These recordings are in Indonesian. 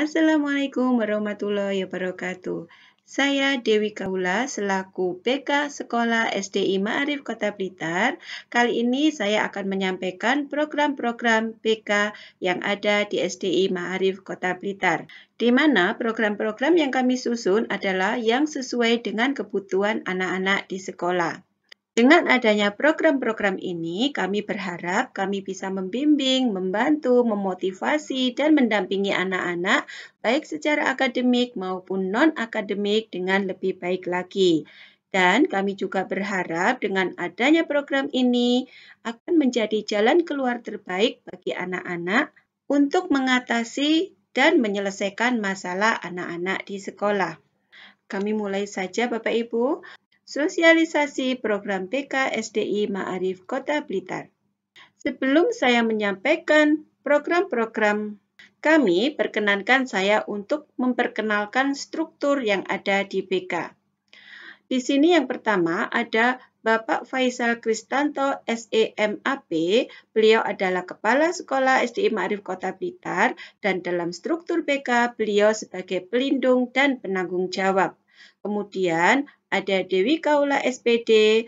Assalamualaikum warahmatullahi wabarakatuh. Saya Dewi Kaula selaku BK Sekolah SDI Ma'arif Kota Blitar. Kali ini saya akan menyampaikan program-program BK yang ada di SDI Ma'arif Kota Blitar, di mana program-program yang kami susun adalah yang sesuai dengan kebutuhan anak-anak di sekolah. Dengan adanya program-program ini, kami berharap kami bisa membimbing, membantu, memotivasi, dan mendampingi anak-anak baik secara akademik maupun non-akademik dengan lebih baik lagi. Dan kami juga berharap dengan adanya program ini akan menjadi jalan keluar terbaik bagi anak-anak untuk mengatasi dan menyelesaikan masalah anak-anak di sekolah. Kami mulai saja Bapak Ibu. Sosialisasi program BK SDI Ma'arif Kota Blitar. Sebelum saya menyampaikan program-program kami, perkenankan saya untuk memperkenalkan struktur yang ada di BK. Di sini yang pertama ada Bapak Faisal Kristanto SEMAP, beliau adalah Kepala Sekolah SDI Ma'arif Kota Blitar dan dalam struktur BK beliau sebagai pelindung dan penanggung jawab. Kemudian ada Dewi Kaula SPD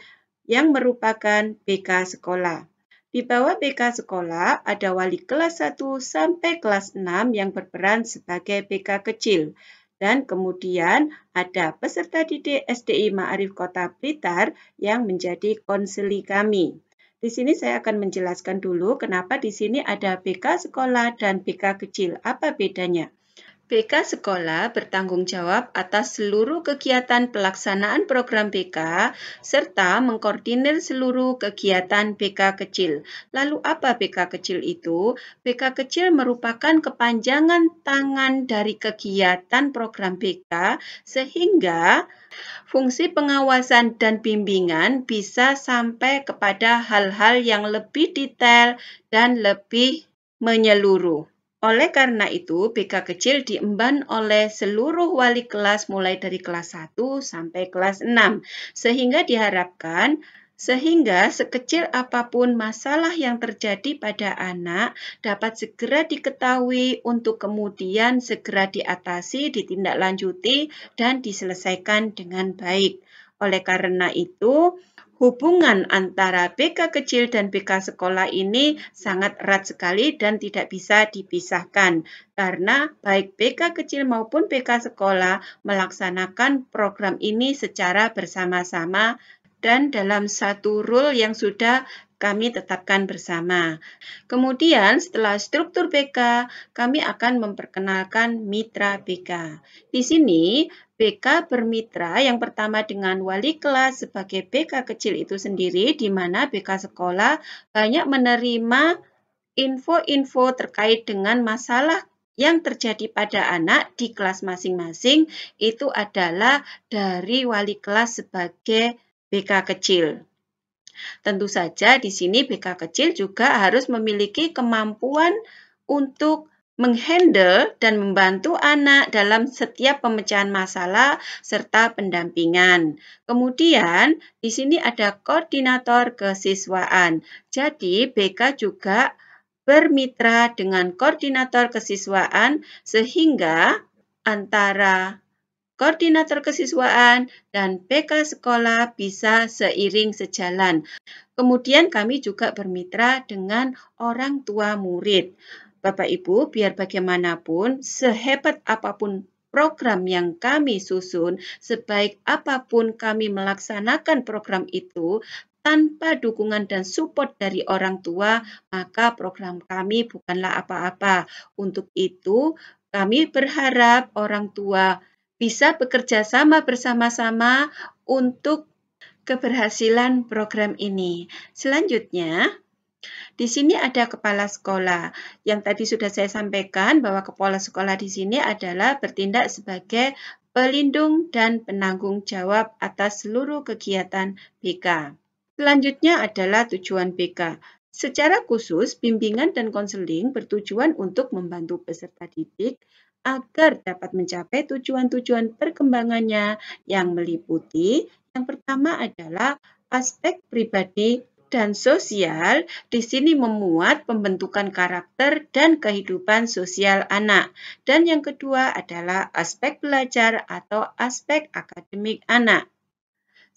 yang merupakan BK sekolah. Di bawah BK sekolah ada wali kelas 1 sampai kelas 6 yang berperan sebagai BK kecil. Dan kemudian ada peserta didik SDI Ma'arif Kota Blitar yang menjadi konseli kami. Di sini saya akan menjelaskan dulu kenapa di sini ada BK sekolah dan BK kecil. Apa bedanya? BK Sekolah bertanggung jawab atas seluruh kegiatan pelaksanaan program BK serta mengkoordinir seluruh kegiatan BK Kecil. Lalu apa BK Kecil itu? BK Kecil merupakan kepanjangan tangan dari kegiatan program BK sehingga fungsi pengawasan dan bimbingan bisa sampai kepada hal-hal yang lebih detail dan lebih menyeluruh. Oleh karena itu, BK kecil diemban oleh seluruh wali kelas mulai dari kelas 1 sampai kelas 6, sehingga diharapkan sekecil apapun masalah yang terjadi pada anak dapat segera diketahui untuk kemudian segera diatasi, ditindaklanjuti, dan diselesaikan dengan baik. Oleh karena itu, hubungan antara BK kecil dan BK sekolah ini sangat erat sekali dan tidak bisa dipisahkan karena baik BK kecil maupun BK sekolah melaksanakan program ini secara bersama-sama dan dalam satu rule yang sudah kami tetapkan bersama. Kemudian setelah struktur BK, kami akan memperkenalkan mitra BK. Di sini BK bermitra yang pertama dengan wali kelas sebagai BK kecil itu sendiri, di mana BK sekolah banyak menerima info-info terkait dengan masalah yang terjadi pada anak di kelas masing-masing itu adalah dari wali kelas sebagai BK kecil. Tentu saja di sini BK kecil juga harus memiliki kemampuan untuk menghandle dan membantu anak dalam setiap pemecahan masalah serta pendampingan. Kemudian di sini ada koordinator kesiswaan. Jadi BK juga bermitra dengan koordinator kesiswaan sehingga antara koordinator kesiswaan dan BK sekolah bisa seiring sejalan. Kemudian kami juga bermitra dengan orang tua murid. Bapak Ibu, biar bagaimanapun, sehebat apapun program yang kami susun, sebaik apapun kami melaksanakan program itu, tanpa dukungan dan support dari orang tua, maka program kami bukanlah apa-apa. Untuk itu, kami berharap orang tua bisa bekerja sama bersama-sama untuk keberhasilan program ini. Selanjutnya, di sini ada kepala sekolah. Yang tadi sudah saya sampaikan bahwa kepala sekolah di sini adalah bertindak sebagai pelindung dan penanggung jawab atas seluruh kegiatan BK. Selanjutnya adalah tujuan BK. Secara khusus, bimbingan dan konseling bertujuan untuk membantu peserta didik agar dapat mencapai tujuan-tujuan perkembangannya yang meliputi yang pertama adalah aspek pribadi Dan sosial di sini memuat pembentukan karakter dan kehidupan sosial anak. Dan yang kedua adalah aspek belajar atau aspek akademik anak.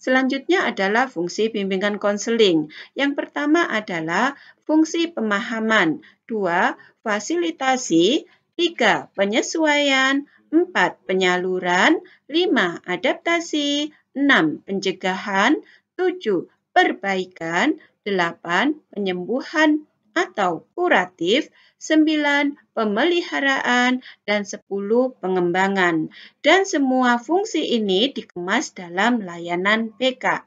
Selanjutnya adalah fungsi bimbingan konseling. Yang pertama adalah fungsi pemahaman, 2. Fasilitasi, 3. Penyesuaian, 4. Penyaluran, 5. Adaptasi, 6. Pencegahan, 7. Perbaikan, 8. Penyembuhan atau kuratif, 9. Pemeliharaan, dan 10. Pengembangan. Dan semua fungsi ini dikemas dalam layanan BK.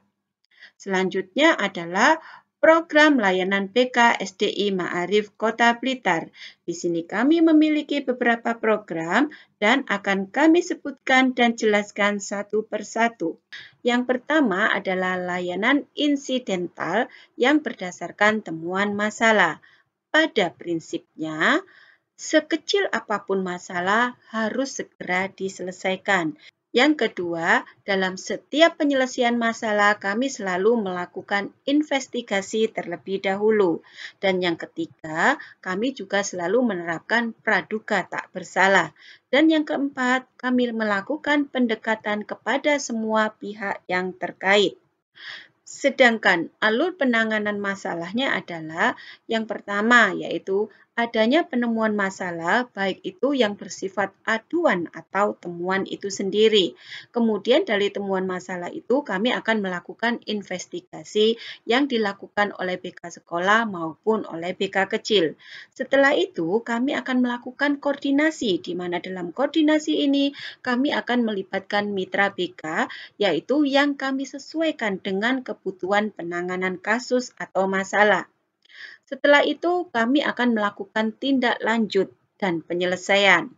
Selanjutnya adalah program layanan BK SDI Ma'arif Kota Blitar. Di sini kami memiliki beberapa program dan akan kami sebutkan dan jelaskan satu persatu. Yang pertama adalah layanan insidental yang berdasarkan temuan masalah. Pada prinsipnya, sekecil apapun masalah harus segera diselesaikan. Yang kedua, dalam setiap penyelesaian masalah kami selalu melakukan investigasi terlebih dahulu. Dan yang ketiga, kami juga selalu menerapkan praduga tak bersalah. Dan yang keempat, kami melakukan pendekatan kepada semua pihak yang terkait. Sedangkan alur penanganan masalahnya adalah yang pertama, yaitu adanya penemuan masalah, baik itu yang bersifat aduan atau temuan itu sendiri. Kemudian dari temuan masalah itu kami akan melakukan investigasi yang dilakukan oleh BK sekolah maupun oleh BK kecil. Setelah itu kami akan melakukan koordinasi, di mana dalam koordinasi ini kami akan melibatkan mitra BK, yaitu yang kami sesuaikan dengan kebutuhan penanganan kasus atau masalah. Setelah itu, kami akan melakukan tindak lanjut dan penyelesaian.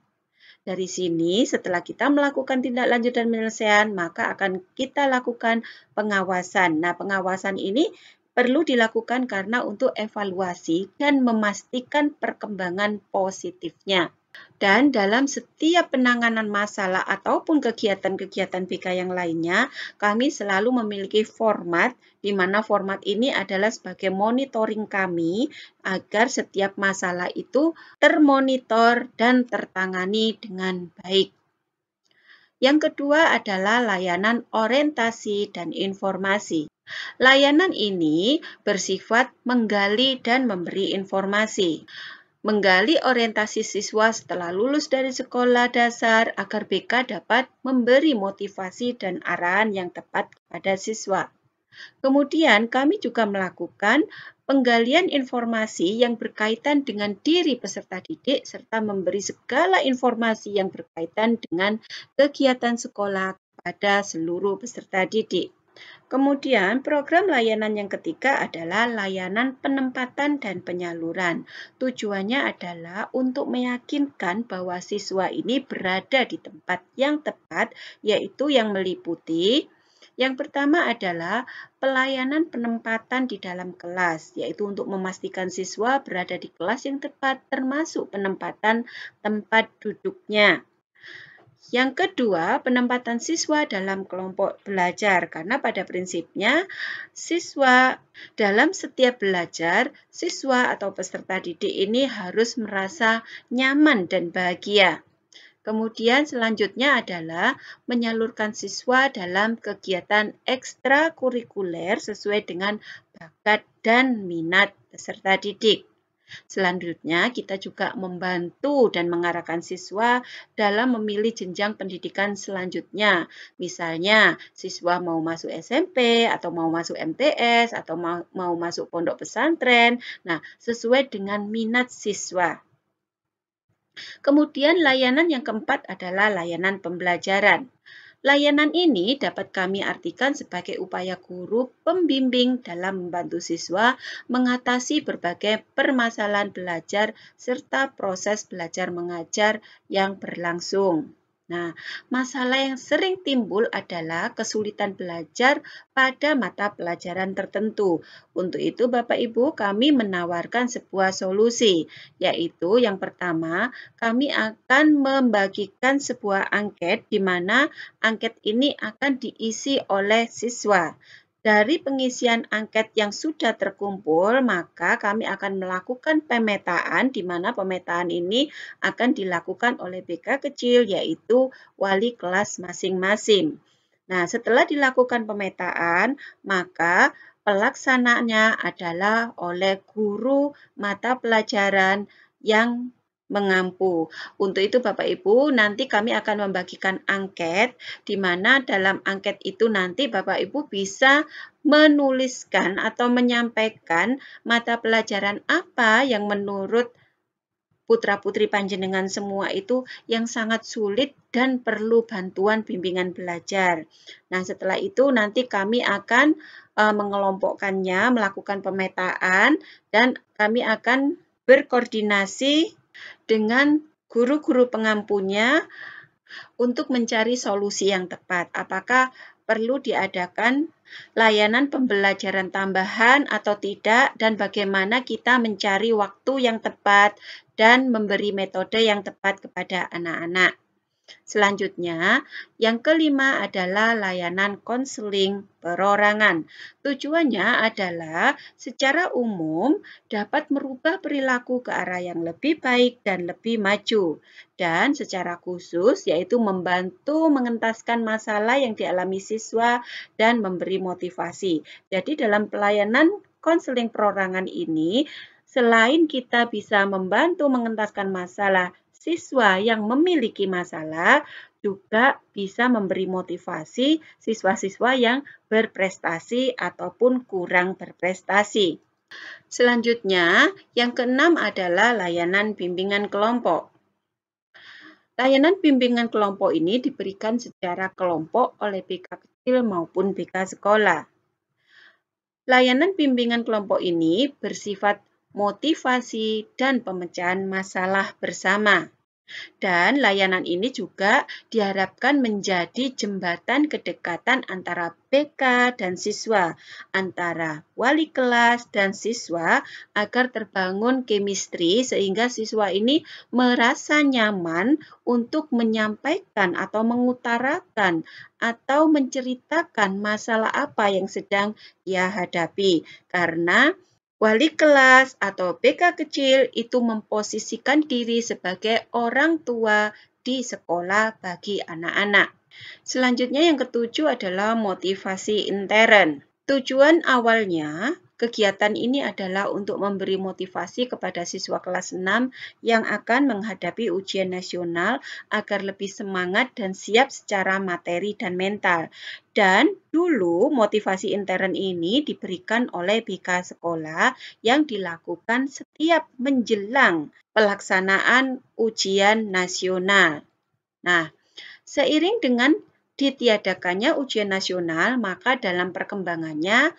Dari sini, setelah kita melakukan tindak lanjut dan penyelesaian, maka akan kita lakukan pengawasan. Nah, pengawasan ini perlu dilakukan karena untuk evaluasi dan memastikan perkembangan positifnya. Dan dalam setiap penanganan masalah ataupun kegiatan-kegiatan BK yang lainnya, kami selalu memiliki format, di mana format ini adalah sebagai monitoring kami agar setiap masalah itu termonitor dan tertangani dengan baik. Yang kedua adalah layanan orientasi dan informasi. Layanan ini bersifat menggali dan memberi informasi. Menggali orientasi siswa setelah lulus dari sekolah dasar agar BK dapat memberi motivasi dan arahan yang tepat kepada siswa. Kemudian kami juga melakukan penggalian informasi yang berkaitan dengan diri peserta didik serta memberi segala informasi yang berkaitan dengan kegiatan sekolah kepada seluruh peserta didik. Kemudian program layanan yang ketiga adalah layanan penempatan dan penyaluran. Tujuannya adalah untuk meyakinkan bahwa siswa ini berada di tempat yang tepat, yaitu yang meliputi yang pertama adalah pelayanan penempatan di dalam kelas, yaitu untuk memastikan siswa berada di kelas yang tepat termasuk penempatan tempat duduknya. Yang kedua, penempatan siswa dalam kelompok belajar, karena pada prinsipnya siswa dalam setiap belajar, siswa atau peserta didik ini harus merasa nyaman dan bahagia. Kemudian selanjutnya adalah menyalurkan siswa dalam kegiatan ekstrakurikuler sesuai dengan bakat dan minat peserta didik. Selanjutnya, kita juga membantu dan mengarahkan siswa dalam memilih jenjang pendidikan selanjutnya. Misalnya, siswa mau masuk SMP, atau mau masuk MTS, atau mau masuk pondok pesantren. Nah, sesuai dengan minat siswa. Kemudian layanan yang keempat adalah layanan pembelajaran. Layanan ini dapat kami artikan sebagai upaya guru pembimbing dalam membantu siswa mengatasi berbagai permasalahan belajar serta proses belajar mengajar yang berlangsung. Nah, masalah yang sering timbul adalah kesulitan belajar pada mata pelajaran tertentu. Untuk itu, Bapak Ibu, kami menawarkan sebuah solusi, yaitu yang pertama, kami akan membagikan sebuah angket di mana angket ini akan diisi oleh siswa. Dari pengisian angket yang sudah terkumpul, maka kami akan melakukan pemetaan, di mana pemetaan ini akan dilakukan oleh BK kecil, yaitu wali kelas masing-masing. Nah, setelah dilakukan pemetaan, maka pelaksananya adalah oleh guru mata pelajaran yang mengampu. Untuk itu Bapak Ibu, nanti kami akan membagikan angket, di mana dalam angket itu nanti Bapak Ibu bisa menuliskan atau menyampaikan mata pelajaran apa yang menurut putra-putri panjenengan semua itu yang sangat sulit dan perlu bantuan bimbingan belajar. Nah, setelah itu nanti kami akan mengelompokkannya, melakukan pemetaan, dan kami akan berkoordinasi dengan guru-guru pengampunya untuk mencari solusi yang tepat. Apakah perlu diadakan layanan pembelajaran tambahan atau tidak, dan bagaimana kita mencari waktu yang tepat dan memberi metode yang tepat kepada anak-anak. Selanjutnya, yang kelima adalah layanan konseling perorangan. Tujuannya adalah secara umum dapat merubah perilaku ke arah yang lebih baik dan lebih maju. Dan secara khusus yaitu membantu mengentaskan masalah yang dialami siswa dan memberi motivasi. Jadi dalam pelayanan konseling perorangan ini, selain kita bisa membantu mengentaskan masalah siswa yang memiliki masalah, juga bisa memberi motivasi siswa-siswa yang berprestasi ataupun kurang berprestasi. Selanjutnya, yang keenam adalah layanan bimbingan kelompok. Layanan bimbingan kelompok ini diberikan secara kelompok oleh BK kecil maupun BK sekolah. Layanan bimbingan kelompok ini bersifat motivasi dan pemecahan masalah bersama. Dan layanan ini juga diharapkan menjadi jembatan kedekatan antara BK dan siswa, antara wali kelas dan siswa, agar terbangun chemistry sehingga siswa ini merasa nyaman untuk menyampaikan atau mengutarakan atau menceritakan masalah apa yang sedang ia hadapi. Karena wali kelas atau BK kecil itu memposisikan diri sebagai orang tua di sekolah bagi anak-anak. Selanjutnya yang ketujuh adalah motivasi intern. Tujuan awalnya kegiatan ini adalah untuk memberi motivasi kepada siswa kelas 6 yang akan menghadapi ujian nasional agar lebih semangat dan siap secara materi dan mental. Dan dulu motivasi intern ini diberikan oleh BK sekolah yang dilakukan setiap menjelang pelaksanaan ujian nasional. Nah, seiring dengan ditiadakannya ujian nasional, maka dalam perkembangannya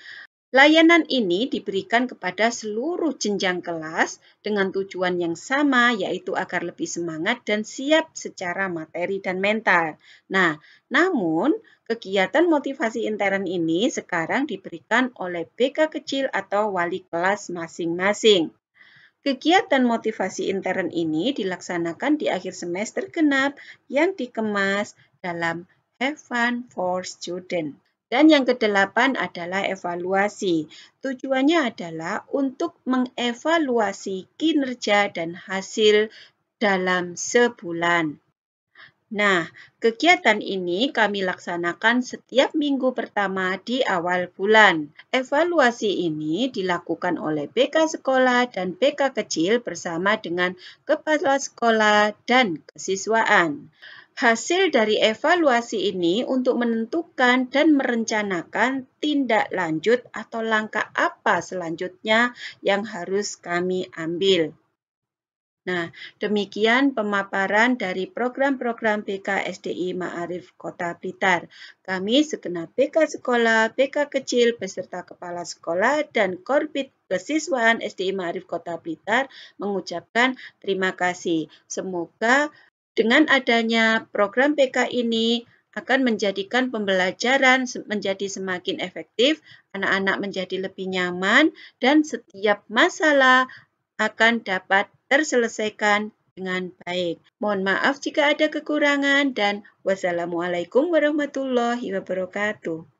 layanan ini diberikan kepada seluruh jenjang kelas dengan tujuan yang sama, yaitu agar lebih semangat dan siap secara materi dan mental. Nah, namun kegiatan motivasi intern ini sekarang diberikan oleh BK kecil atau wali kelas masing-masing. Kegiatan motivasi intern ini dilaksanakan di akhir semester genap yang dikemas dalam Have Fun for Student. Dan yang kedelapan adalah evaluasi. Tujuannya adalah untuk mengevaluasi kinerja dan hasil dalam sebulan. Nah, kegiatan ini kami laksanakan setiap minggu pertama di awal bulan. Evaluasi ini dilakukan oleh BK sekolah dan BK kecil bersama dengan kepala sekolah dan kesiswaan. Hasil dari evaluasi ini untuk menentukan dan merencanakan tindak lanjut atau langkah apa selanjutnya yang harus kami ambil. Nah, demikian pemaparan dari program-program BK SDI Ma'arif Kota Blitar. Kami segenap BK Sekolah, BK Kecil, beserta Kepala Sekolah dan Korbit Kesiswaan SDI Ma'arif Kota Blitar mengucapkan terima kasih. Semoga dengan adanya program BK ini akan menjadikan pembelajaran menjadi semakin efektif, anak-anak menjadi lebih nyaman, dan setiap masalah akan dapat terselesaikan dengan baik. Mohon maaf jika ada kekurangan dan wassalamualaikum warahmatullahi wabarakatuh.